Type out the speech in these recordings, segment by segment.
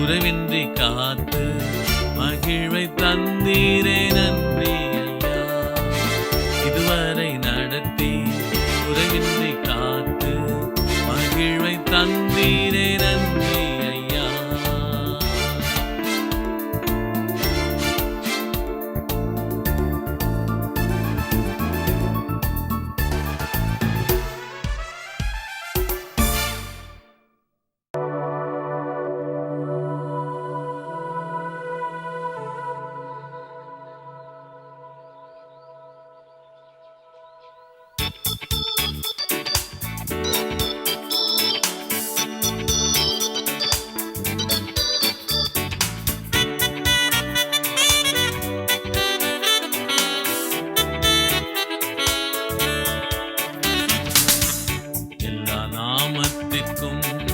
குறைவின்றி காத்து மகிழ்வை தந்தீரே நன்றி ஐயா. இதுவரை நடத்தி குறைவின்றி காத்து மகிழ்வை தந்தீரே நன்றி ஐயா.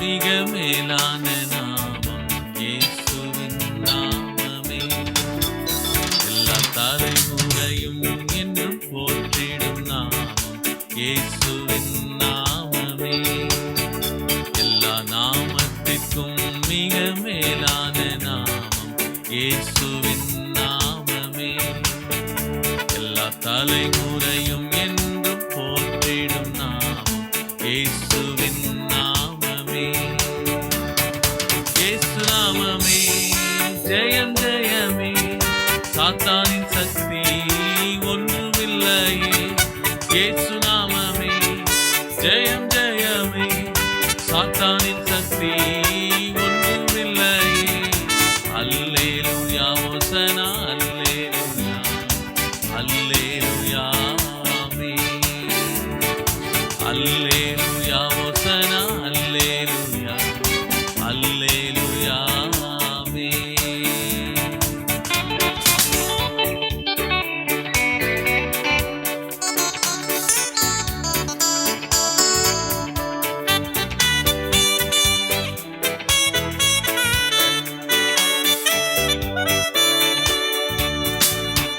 மிக மேலான நாமம் இயேசுவின் நாமமே. எல்லா தலைமுறையும் என்றும் போற்றிடும் நாமம் இயேசுவின் நாமமே. எல்லா நாமத்திற்கும் மிக மேலான நாமம் இயேசுவின் நாமமே. எல்லா தலைமுறையும் என்றும் போற்றிடும் நாமம் இயேசுவின் நாமமே. இயேசு நாமமே ஜெயம் ஜெயமே. சாத்தானின் சக்தி ஒன்றுமில்லையே. இயேசு நாமமே ஜெயம் ஜெயமே. சாத்தானின் சக்தி ஒன்றுமில்லையே. அல்லேலூயா ஹோசனா அல்லேலூயா அல்லேலூயா ஆமென். அல்லேலூயா ஹோசனா அல்லேலூயா அல்லேலூயா ஆமென்.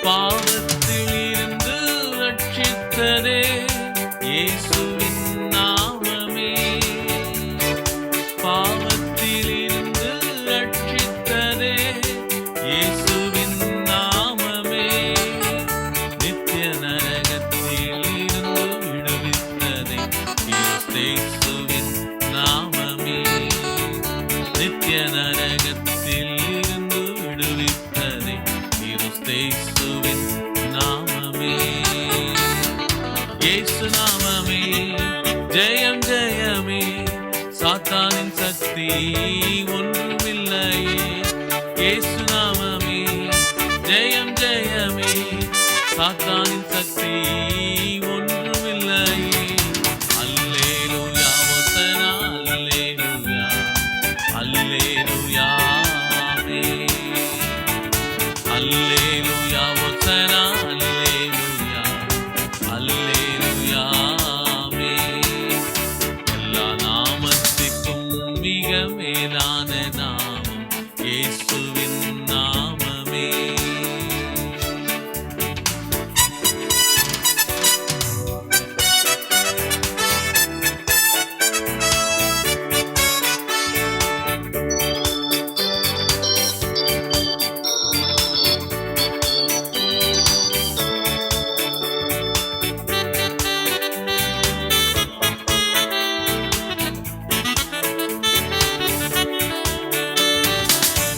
பாவத்தில் இருந்து ரட்சித்ததே இயேசுவின் நாமமே. பாவத்தில் இருந்து ரட்சித்ததே இயேசுவின் நாமமே. நித்திய நரகத்தில் இருந்து விடுவித்ததே கிறிஸ்தேசுவின் நாமமே. நித்திய நரகத்தில் இருந்து விடுவித்ததே கிறிஸ்தேசுவின் நாமமே. இயேசு நாமமே ஜெயம் ஜெயமே. சாத்தானின் சக்தி ஒன்றுமில்லையே. இயேசு நாமமே ஜெயம் ஜெயமே. சாத்தானின் சக்தி ஒன்றுமில்லையே. அல்லேலூயா ஹோசனா அல்லேலூயா அல்லேலூயா ஆமென். அல்லேலூயா ஹோசனா அல்லேலூயா அல்லேலூயா ஆமென். எல்லா நாமத்திற்கும் மிக மேலான நாமம் இயேசுவின் நாமமே.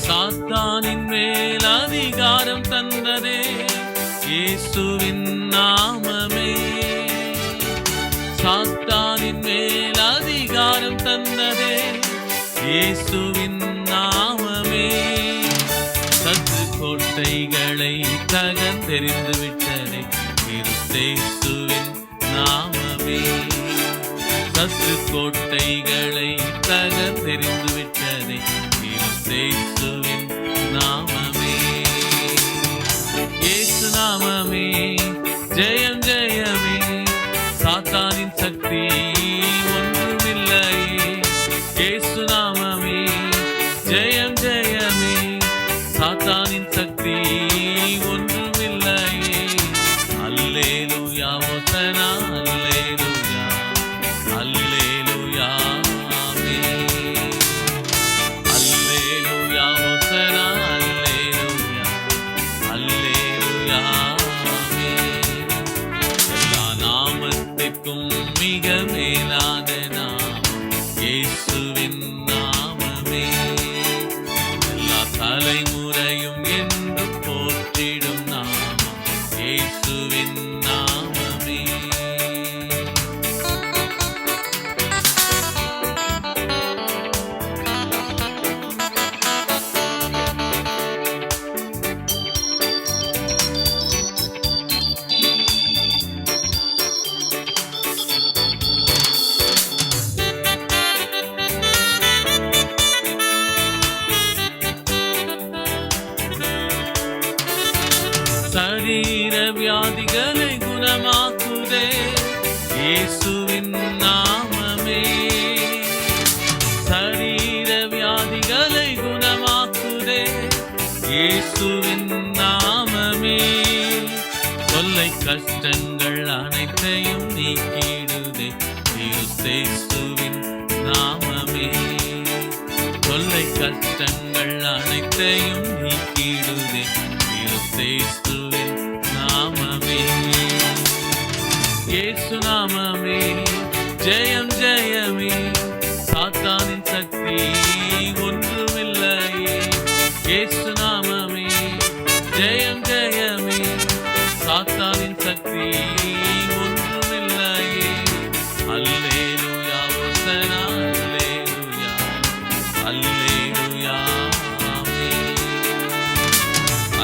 சாத்தானின் மேல் அதிகாரம் தந்ததே இயேசுவின் நாமமே. சாத்தானின் மேல் அதிகாரம் தந்ததே இயேசுவின் நாமமே. சத்து கோட்டைகளை தகர்ந்தெறிந்து விட்டதே கிறிஸ்தேசுவின் நாமமே. சத்து கோட்டைகளை தகர்ந்தெறிந்து விட்டதே கிறிஸ்தேசுவின் நாமமே. இயேசு நாமமே ஜெயம் ஜெயமே. சாத்தானின் சக்தி ஒன்றுமில்லையே. இயேசு நாமமே ஜெயம் ஜெயமே. சாத்தானின் சக்தி ஒன்றுமில்லையே. அல்லேலூயா ஹோசனா அல்லேலூயா அல்லேலூயா ஆமென். அல்லேலூயா இயேசுவின் நாமமே சரீர வியாதிகளை குணமாக்குதே. இயேசுவின் நாமமே தொல்லை கஷ்டங்கள் அனைத்தையும் நீக்கிடுதே. இயேசுவின் நாமமே தொல்லை கஷ்டங்கள் அனைத்தையும் நீக்கிடுதே. இயேசுவின் நாமமே இயேசு நாமமே ஜெயம் ஜெயமே. சாத்தானின் சக்தி ஒன்றுமில்லையே. இயேசு நாமமே ஜெயம் ஜெயமே. சாத்தானின் சக்தி ஒன்றுமில்லையே. அல்லேலூயா ஹோசனா அல்லேலூயா அல்லேலூயா ஆமென்.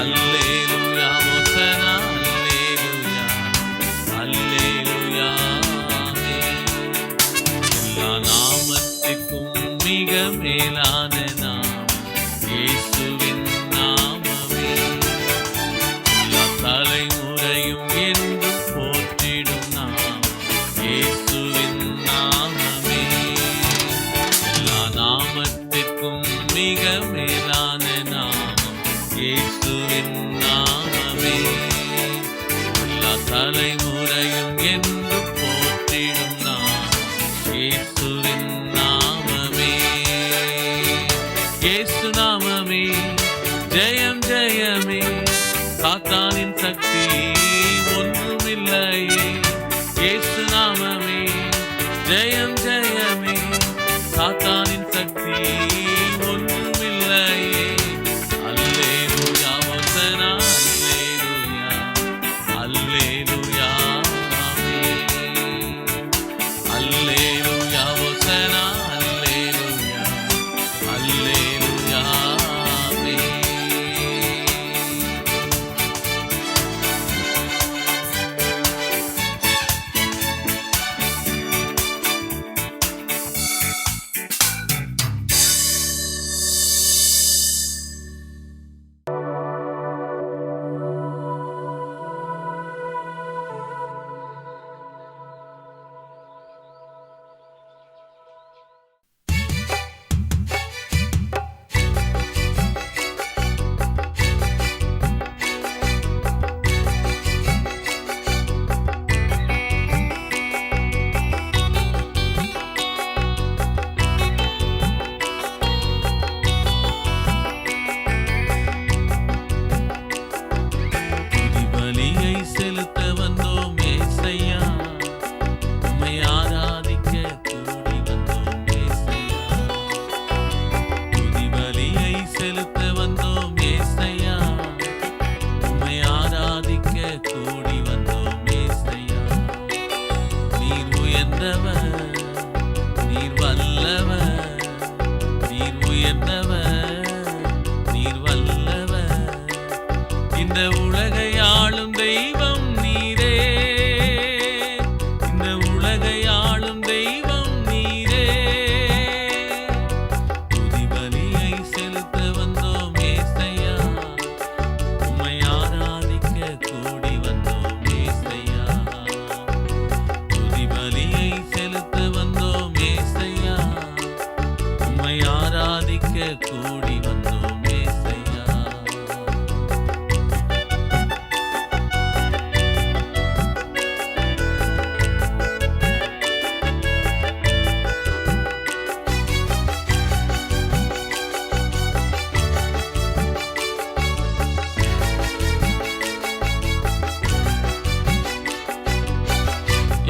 அல்லேலூயா ஹோசனா அல்லேலூயா அல்லேலூயா ஆமென். எல்லா நாமத்திற்கும் மிக மேலான நாமம் இயேசுவின் நாமமே. எல்லா தலைமுறையும் என்றும் போற்றிடும் நாமம் இயேசுவின் நாமமே. எல்லா நாமத்திற்கும் மிக மேலான நாமம் இயேசுவின் நாமமே. எல்லா தலைமுறையும் என்று போற்றிடும் நாமம் இயேசுவின் நாமமே. இயேசு நாமமே ஜெயம் ஜெயமே. சாத்தானின் சக்தி ஒன்றுமில்லையே. இயேசு நாமமே ஜெயம் ஜெயமே. சாத்தானின் சக்தி ஒன்றுமில்லையே. அல்லேலூயா ஹோசனா அல்லேலூயா அல்லேலூயா ஆமென். அல்லேலூயா ஹோசனா அல்லேலூயா அல்லேலூயா ஆமென். பலியை செலுத்த வந்தோம் ஏசையா. உம்மை ஆராதிக்க கூடி வந்தோம் ஏசையா. துதி பலியை செலுத்த வந்தோம் ஏசையா. உம்மை ஆராதிக்க கூடி வந்தோம் ஏசையா. நீர் உயர்ந்தவர், நீர் வல்லவர். நீர் உயர்ந்தவர், நீர் வல்லவர். இந்த உலகை ஆளும் தெய்வம் நீரே. இந்த உலகை ஆளும் தெய்வம் நீரே. துதி பலியை செலுத்த வந்தோம் ஏசையா. உம்மை ஆராதிக்க கூடி வந்தோம் ஏசையா. துதி பலியை செலுத்த வந்தோம் ஏசையா. உம்மை ஆராதிக்க கூடி வந்தோம் ஏசையா.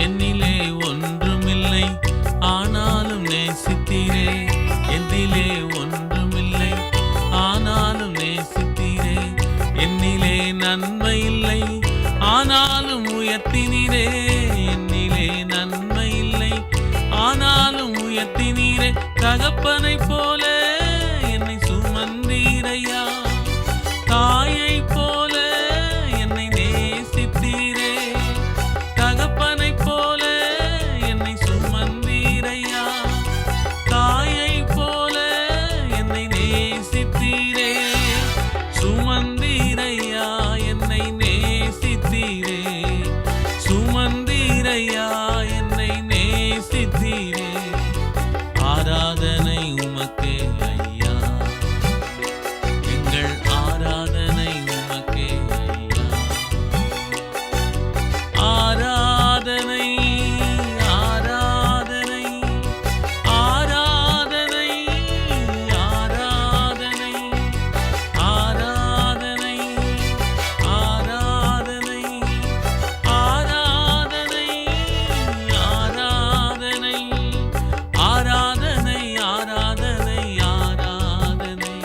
என்னிலே ஒன்றுமில்லை ஆனாலும் நேசித்தீரே. என்னிலே ஒன்றுமில்லை ஆனாலும் நேசித்தீரே. என்னிலே நன்மை இல்லை ஆனாலும் உயர்த்தினீரே. என்னிலே நன்மை இல்லை ஆனாலும் உயர்த்தினீரே. தகப்பனை போல என்னை சுமந்தீரையா. தாயை போல என்னை நேசித்தீரே. தகப்பனை போல என்னை சுமந்தீரையா. தாயை போல என்னை நேசித்தீரே. சுமந்தீரையா என்னை நேசித்தீரே. சுமந்தீரையா என்னை ஆராதனை உமக்கே ஐயா, எங்கள் ஆராதனை உமக்கே ஐயா. ஆராதனை ஆராதனை ஆராதனை ஆராதனை ஆராதனை ஆராதனை ஆராதனை ஆராதனை ஆராதனை ஆராதனை ஆராதனை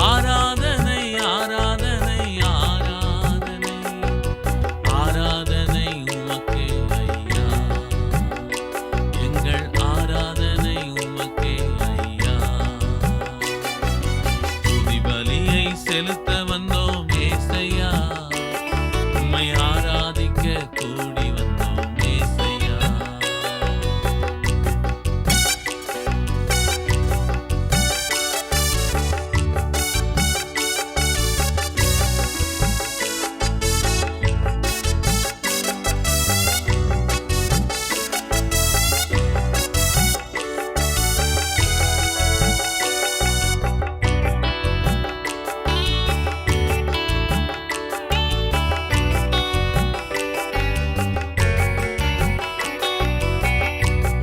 ஆராதனை ஆராதனை ஆராதனை ஆராதனை உமக்கே ஐயா, எங்கள் ஆராதனை உமக்கே ஐயா. துதி பலியை செலுத்த வந்தோம் ஏசையா, உம்மை ஆராதிக்க கூடி வந்தோம் ஏசையா.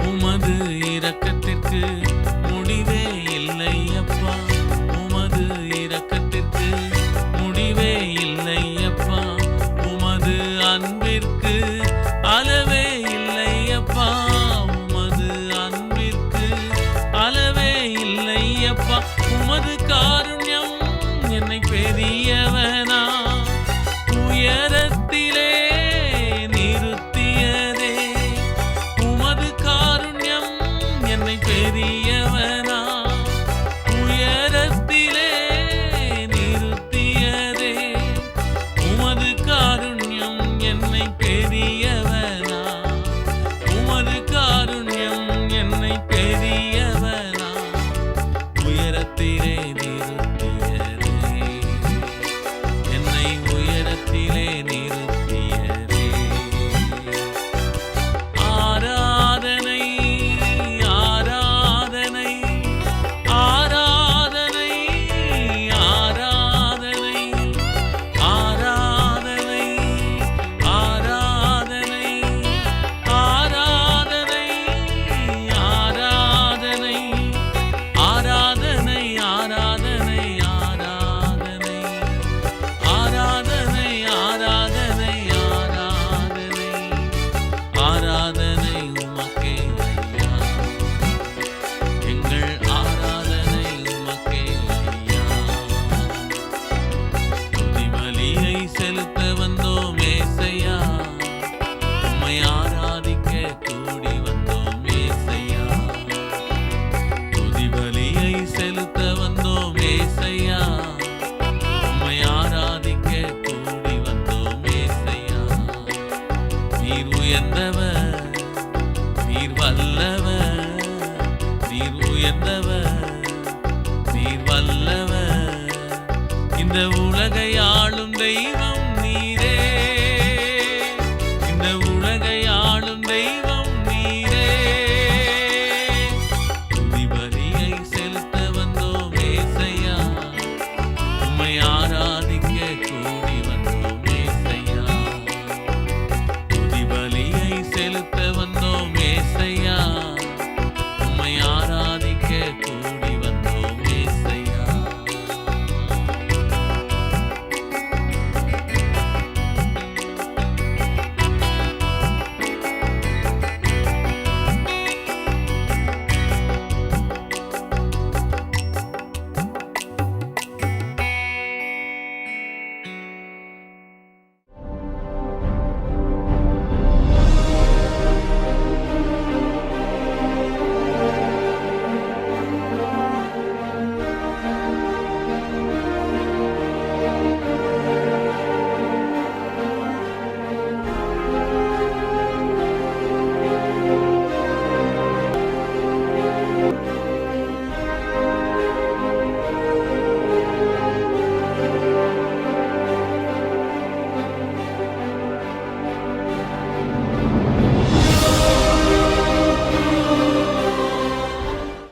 உமது இரக்கத்திற்கு முடிவே இல்லை அப்பா, உமது இரக்கத்திற்கு முடிவே இல்லை அப்பா, உமது அன்பிற்கு அளவே இல்லை அப்பா, உமது அன்பிற்கு அளவே இல்லை அப்பா. உமது காருண்யம் என்னை பெரியவனா உயரத்திலே நிறுத்தியதே, உமது காருண்யம் என்னை பெரியவன்